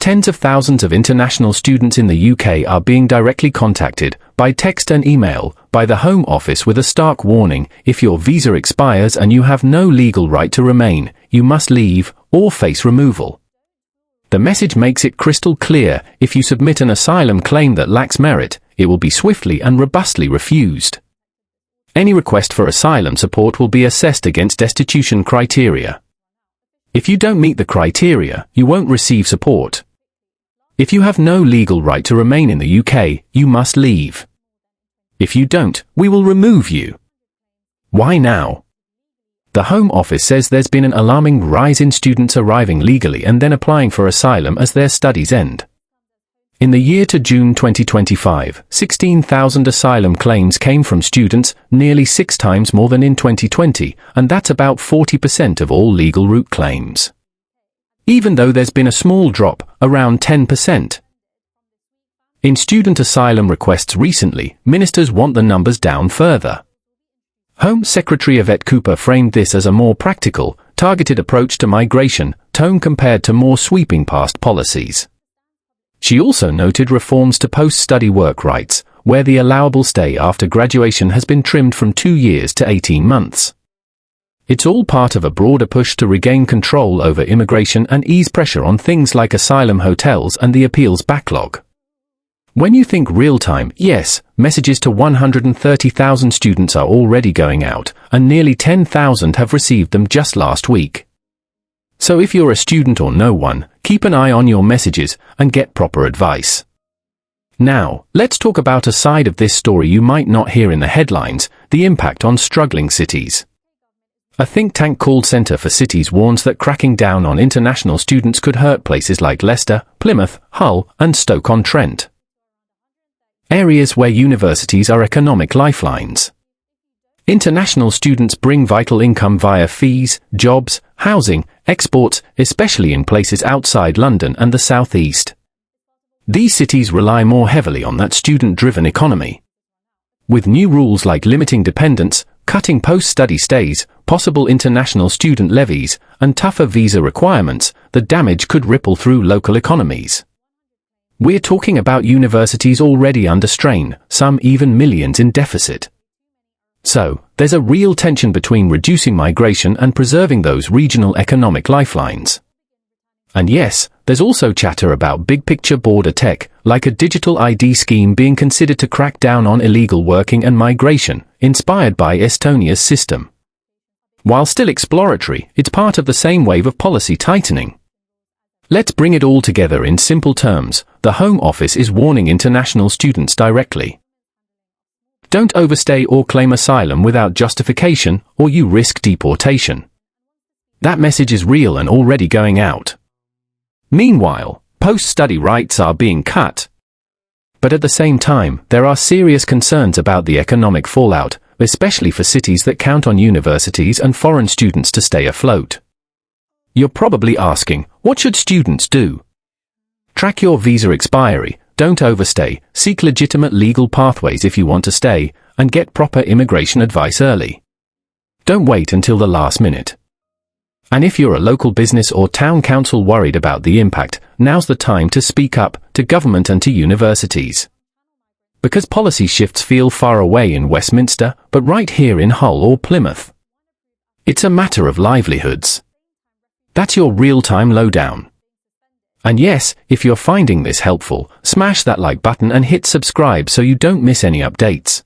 Tens of thousands of international students in the UK are being directly contacted, by text and email, by the Home Office with a stark warning: if your visa expires and you have no legal right to remain, you must leave, or face removal. The message makes it crystal clear: if you submit an asylum claim that lacks merit, it will be swiftly and robustly refused. Any request for asylum support will be assessed against destitution criteria. If you don't meet the criteria, you won't receive support. If you have no legal right to remain in the UK, you must leave. If you don't, we will remove you. Why now? The Home Office says there's been an alarming rise in students arriving legally and then applying for asylum as their studies end. In the year to June 2025, 16,000 asylum claims came from students, nearly 6 times more than in 2020, and that's about 40% of all legal route claims. Even though there's been a small drop, around 10%. In student asylum requests recently, ministers want the numbers down further. Home Secretary Yvette Cooper framed this as a more practical, targeted approach to migration, tone compared to more sweeping past policies. She also noted reforms to post-study work rights, where the allowable stay after graduation has been trimmed from 2 years to 18 months. It's all part of a broader push to regain control over immigration and ease pressure on things like asylum hotels and the appeals backlog. When you think real-time, yes, messages to 130,000 students are already going out, and nearly 10,000 have received them just last week. So if you're a student or know one, keep an eye on your messages and get proper advice. Now, let's talk about a side of this story you might not hear in the headlines: the impact on struggling cities. A think tank called Centre for Cities warns that cracking down on international students could hurt places like Leicester, Plymouth, Hull, and Stoke-on-Trent. Areas where universities are economic lifelines. International students bring vital income via fees, jobs, housing, exports, especially in places outside London and the South East. These cities rely more heavily on that student-driven economy. With new rules like limiting dependents, cutting post-study stays, possible international student levies, and tougher visa requirements, the damage could ripple through local economies. We're talking about universities already under strain, some even millions in deficit. So, there's a real tension between reducing migration and preserving those regional economic lifelines. And yes, there's also chatter about big-picture border tech, like a digital ID scheme being considered to crack down on illegal working and migration, inspired by Estonia's system. While still exploratory, it's part of the same wave of policy tightening. Let's bring it all together in simple terms. The Home Office is warning international students directly. Don't overstay or claim asylum without justification, or you risk deportation. That message is real and already going out. Meanwhile, post-study rights are being cut. But at the same time, there are serious concerns about the economic fallout, especially for cities that count on universities and foreign students to stay afloat. You're probably asking, what should students do? Track your visa expiry, don't overstay, seek legitimate legal pathways if you want to stay, and get proper immigration advice early. Don't wait until the last minute. And if you're a local business or town council worried about the impact, now's the time to speak up, to government and to universities. Because policy shifts feel far away in Westminster, but right here in Hull or Plymouth. It's a matter of livelihoods. That's your real-time lowdown. And yes, if you're finding this helpful, smash that like button and hit subscribe so you don't miss any updates.